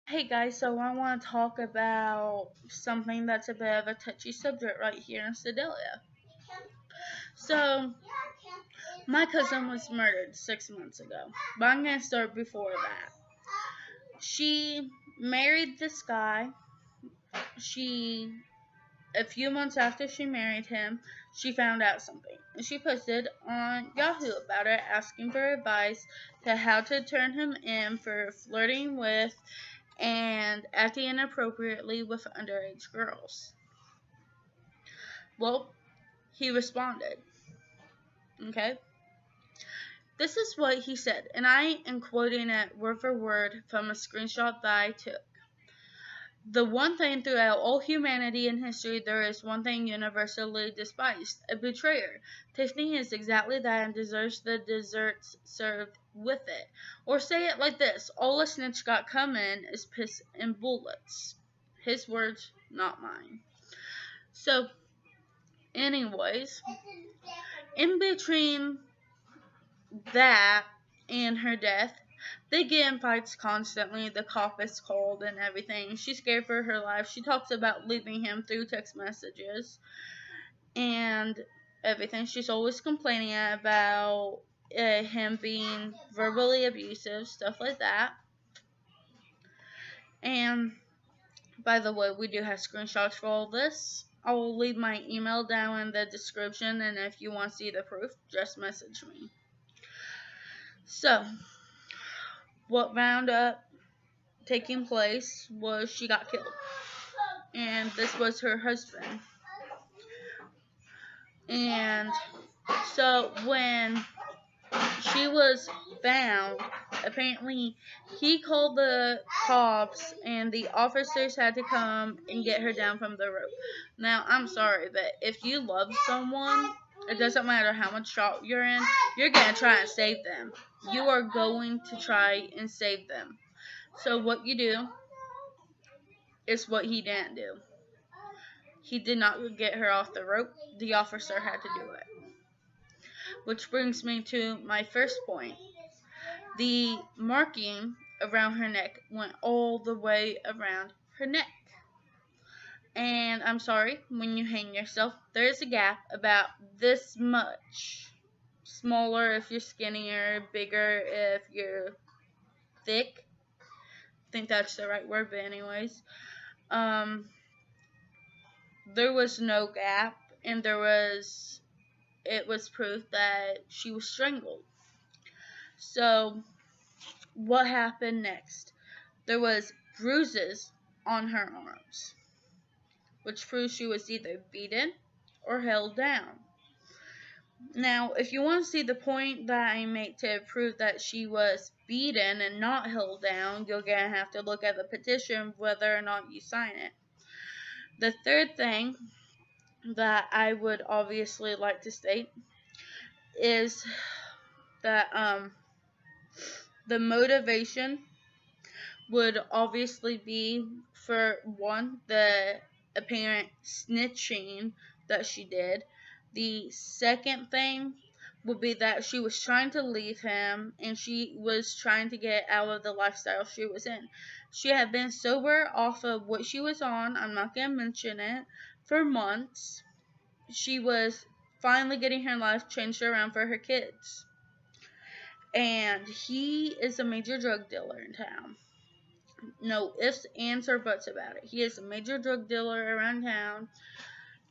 Hey guys, so I want to talk about something that's a bit of a touchy subject right here in Sedalia. So, my cousin was murdered 6 months ago, but I'm going to start before that. She married this guy. A few months after she married him, she found out something. And she posted on Yahoo about it, asking for advice to how to turn him in for flirting with and acting inappropriately with underage girls. Well, he responded. Okay? This is what he said, and I am quoting it word for word from a screenshot that I took. The one thing throughout all humanity and history, there is one thing universally despised: a betrayer. Tiffany is exactly that and deserves the desserts served with it. Or say it like this: all a snitch got coming is piss and bullets. His words, not mine. So, anyways, in between that and her death, they get in fights constantly. The cop is called and everything. She's scared for her life. She talks about leaving him through text messages and everything. She's always complaining about him being verbally abusive, stuff like that. And by the way, we do have screenshots for all this. I will leave my email down in the description, and if you want to see the proof, just message me. So, what wound up taking place was she got killed. And this was her husband. And so when she was found, apparently he called the cops and the officers had to come and get her down from the rope. Now, I'm sorry, but if you love someone, it doesn't matter how much trouble you're in, you're going to try and save them. You are going to try and save them. So what you do is what he didn't do. He did not get her off the rope. The officer had to do it. Which brings me to my first point. The marking around her neck went all the way around her neck. And I'm sorry, when you hang yourself, there is a gap about this much. Smaller if you're skinnier, bigger if you're thick. I think that's the right word, but anyways. There was no gap, and it was proof that she was strangled. So, what happened next? There was bruises on her arms, which proves she was either beaten or held down. Now, if you want to see the point that I made to prove that she was beaten and not held down, you're going to have to look at the petition, whether or not you sign it. The third thing that I would obviously like to state is that the motivation would obviously be, for one, the apparent snitching that she did. The second thing would be that she was trying to leave him and she was trying to get out of the lifestyle she was in. She had been sober off of what she was on, I'm not going to mention it, for months. She was finally getting her life changed around for her kids. And he is a major drug dealer in town. No ifs, ands, or buts about it. He is a major drug dealer around town.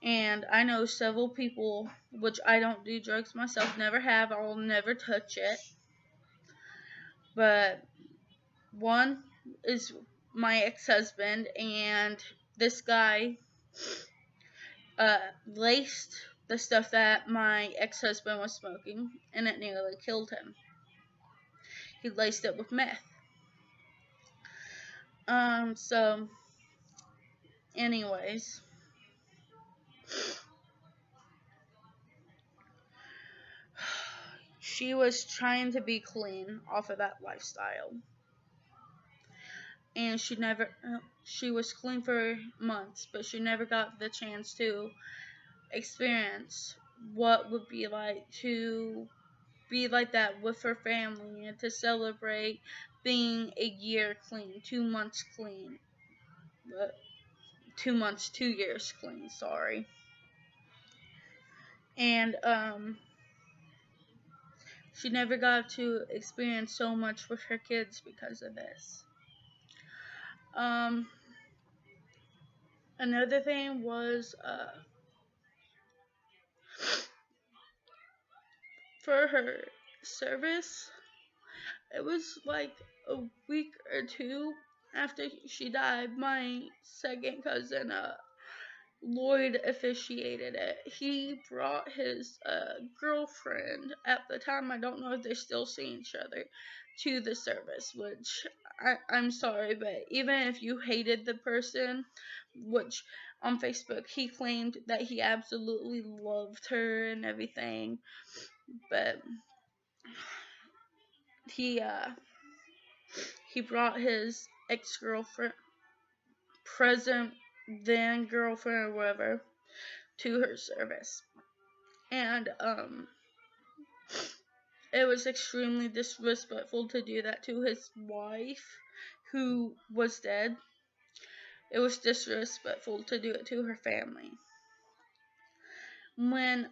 And I know several people, which I don't do drugs myself, never have, I'll never touch it. But one is my ex-husband, and this guy laced the stuff that my ex-husband was smoking, and it nearly killed him. He laced it with meth. So, anyways, she was trying to be clean off of that lifestyle. And she was clean for months, but she never got the chance to experience what would be like to be like that with her family and to celebrate being a year clean, 2 months clean. 2 months, 2 years clean, sorry. And she never got to experience so much with her kids because of this. Another thing was for her service, it was like a week or two after she died. My second cousin, Lloyd, officiated it. He brought his girlfriend at the time. I don't know if they're still seeing each other, to the service, which I'm sorry, but even if you hated the person, which on Facebook he claimed that he absolutely loved her and everything, but he brought his ex-girlfriend, present then girlfriend or whatever, to her service. And it was extremely disrespectful to do that to his wife, who was dead. It was disrespectful to do it to her family. When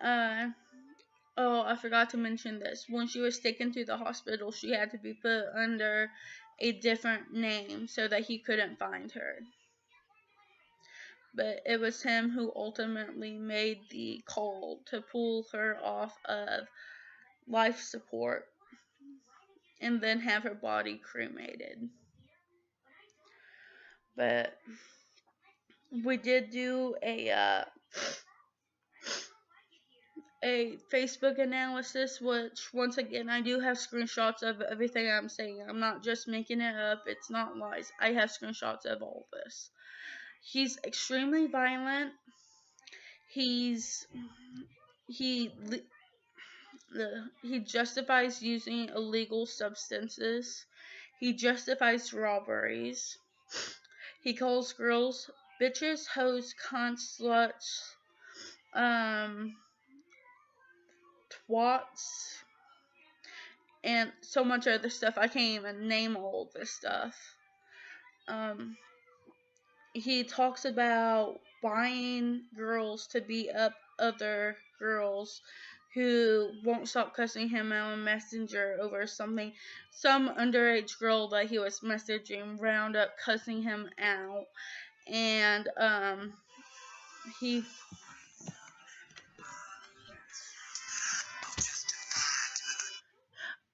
oh, I forgot to mention this. When she was taken to the hospital, she had to be put under a different name so that he couldn't find her. But it was him who ultimately made the call to pull her off of life support and then have her body cremated. But we did do a Facebook analysis, which once again I do have screenshots of everything I'm saying. I'm not just making it up. It's not lies. I have screenshots of all this. He's extremely violent. He justifies using illegal substances. He justifies robberies. He calls girls bitches, hoes, cunts, sluts, twats, and so much other stuff. I can't even name all of this stuff. He talks about buying girls to beat up other girls who won't stop cussing him out on Messenger over something. Some underage girl that he was messaging wound up cussing him out. And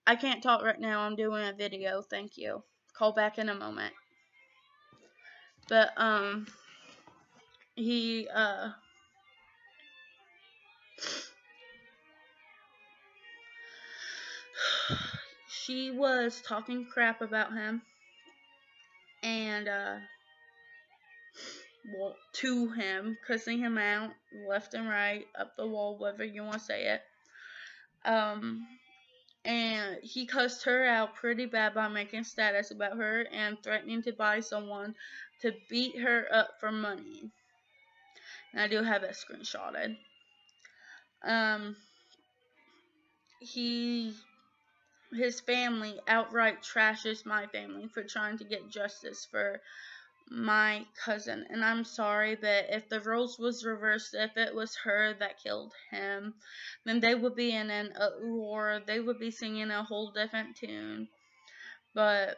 I can't talk right now. I'm doing a video. Thank you. Call back in a moment. But she was talking crap about him, and well, to him, cussing him out left and right, up the wall, whatever you want to say it. And he cussed her out pretty bad by making status about her and threatening to buy someone to beat her up for money. And I do have it screenshotted. His family outright trashes my family for trying to get justice for my cousin. And I'm sorry, but if the roles was reversed, if it was her that killed him, then they would be in an uproar. They would be singing a whole different tune. But,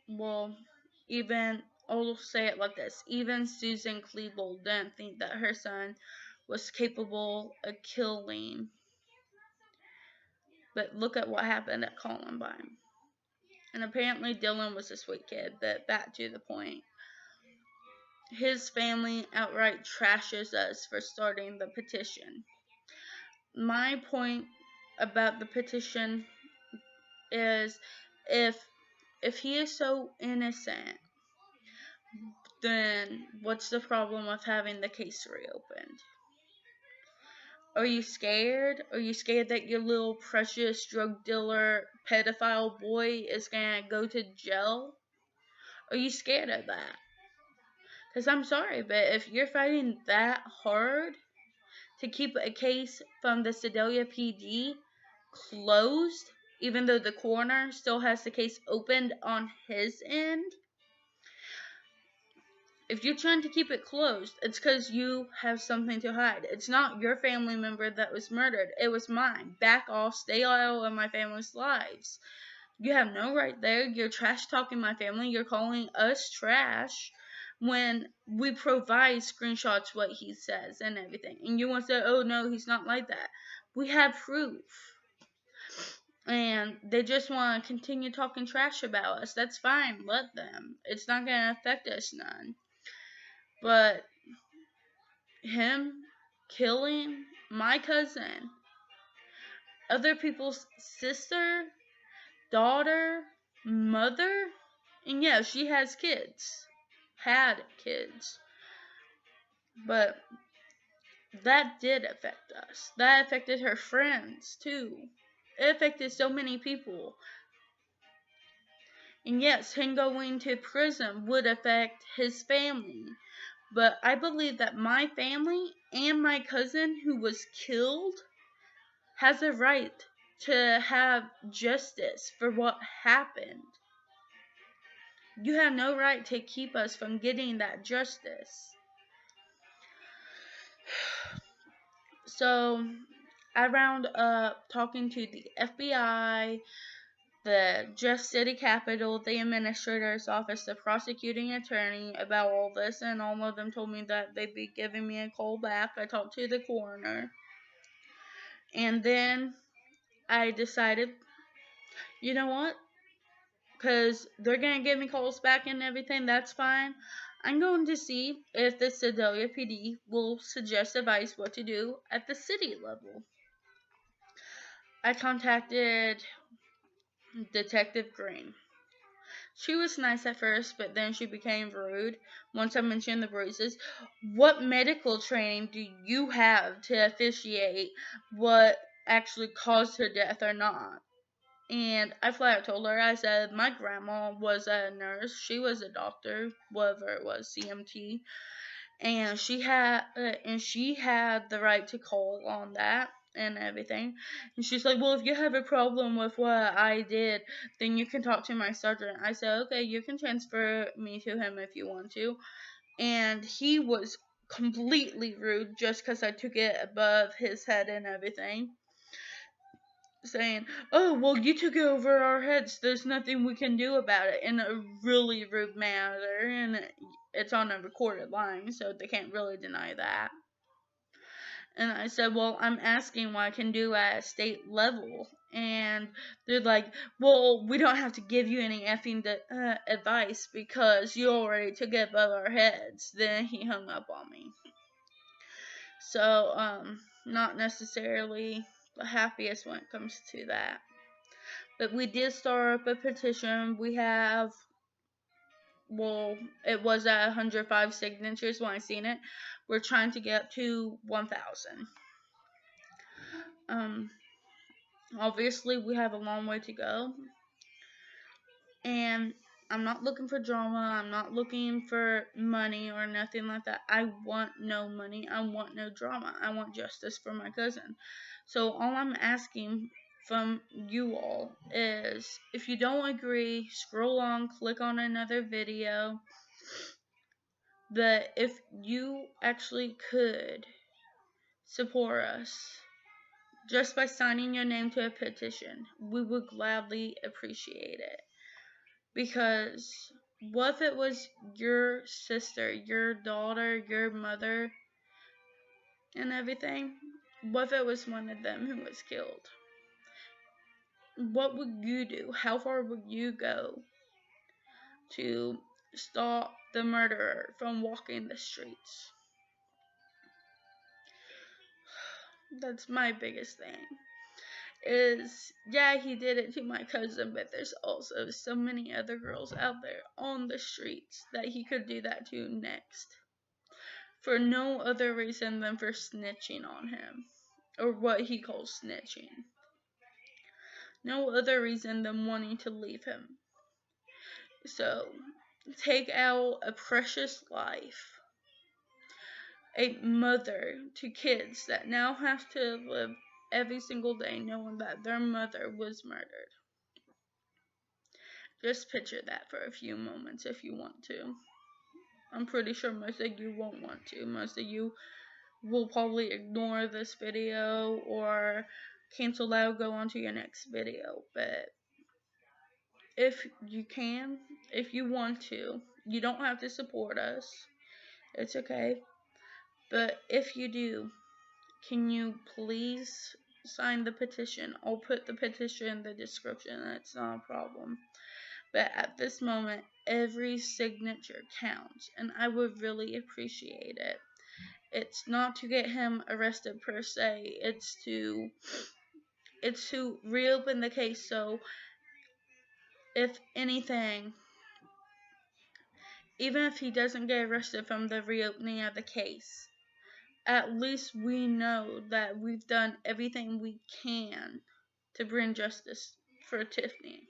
well, I'll say it like this. Even Susan Klebold didn't think that her son was capable of killing. But look at what happened at Columbine. And apparently Dylan was a sweet kid, but back to the point. His family outright trashes us for starting the petition. My point about the petition is if he is so innocent, then what's the problem with having the case reopened? Are you scared? Are you scared that your little precious drug dealer pedophile boy is gonna go to jail? Are you scared of that? Because I'm sorry, but if you're fighting that hard to keep a case from the Sedalia PD closed, even though the coroner still has the case opened on his end. If you're trying to keep it closed, it's because you have something to hide. It's not your family member that was murdered. It was mine. Back off. Stay out of my family's lives. You have no right there. You're trash talking my family. You're calling us trash when we provide screenshots what he says and everything. And you want to say, oh no, he's not like that. We have proof. And they just want to continue talking trash about us. That's fine. Let them. It's not going to affect us none. But him killing my cousin, other people's sister, daughter, mother, and yeah, she has kids. Had kids. But that did affect us. That affected her friends, too. It affected so many people. And yes, him going to prison would affect his family. But I believe that my family and my cousin who was killed has a right to have justice for what happened. You have no right to keep us from getting that justice. So, I round up talking to the FBI, the Jeff City Capitol, the Administrator's Office, the prosecuting attorney about all this, and all of them told me that they'd be giving me a call back. I talked to the coroner, and then I decided, you know what? Because they're going to give me calls back and everything, that's fine. I'm going to see if the Sedalia PD will suggest advice what to do at the city level. I contacted Detective Green. She was nice at first, but then she became rude once I mentioned the bruises. What medical training do you have to officiate what actually caused her death or not? And I flat out told her, I said, my grandma was a nurse. She was a doctor, whatever it was, CMT. And she had the right to call on that and everything. And she's like, well, if you have a problem with what I did, then you can talk to my sergeant. I said, okay, you can transfer me to him if you want to. And he was completely rude just because I took it above his head and everything, saying, oh, well, you took it over our heads. There's nothing we can do about it, in a really rude manner. And it's on a recorded line, so they can't really deny that. And I said, well, I'm asking what I can do at a state level. And they're like, well, we don't have to give you any effing advice because you already took it above our heads. Then he hung up on me. So, not necessarily the happiest when it comes to that. But we did start up a petition. We have, well, it was at 105 signatures when I seen it. We're trying to get to 1,000. Obviously, we have a long way to go. And I'm not looking for drama. I'm not looking for money or nothing like that. I want no money. I want no drama. I want justice for my cousin. So all I'm asking from you all is, if you don't agree, scroll on, click on another video. But if you actually could support us just by signing your name to a petition, we would gladly appreciate it. Because what if it was your sister, your daughter, your mother, and everything? What if it was one of them who was killed? What would you do? How far would you go to stop the murderer from walking the streets? That's my biggest thing. Is, yeah, he did it to my cousin, but there's also so many other girls out there on the streets that he could do that to next, for no other reason than for snitching on him, or what he calls snitching. No other reason than wanting to leave him. So, take out a precious life, a mother to kids that now have to live every single day knowing that their mother was murdered. Just picture that for a few moments if you want to. I'm pretty sure most of you won't want to. Most of you will probably ignore this video or cancel out, go on to your next video. But if you can, if you want to, you don't have to support us. It's okay. But if you do, can you please sign the petition? I'll put the petition in the description. That's not a problem. But at this moment, every signature counts, and I would really appreciate it. It's not to get him arrested per se. It's to reopen the case. So, if anything, even if he doesn't get arrested from the reopening of the case, at least we know that we've done everything we can to bring justice for Tiffany.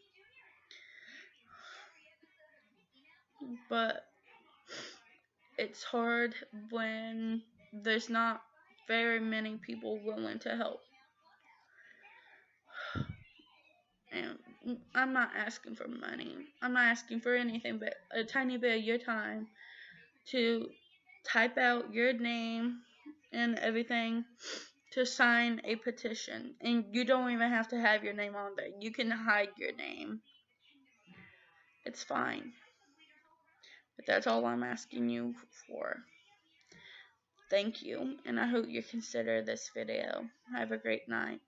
But it's hard when there's not very many people willing to help. And I'm not asking for money. I'm not asking for anything but a tiny bit of your time to type out your name and everything to sign a petition. And you don't even have to have your name on there. You can hide your name. It's fine. But that's all I'm asking you for. Thank you, and I hope you consider this video. Have a great night.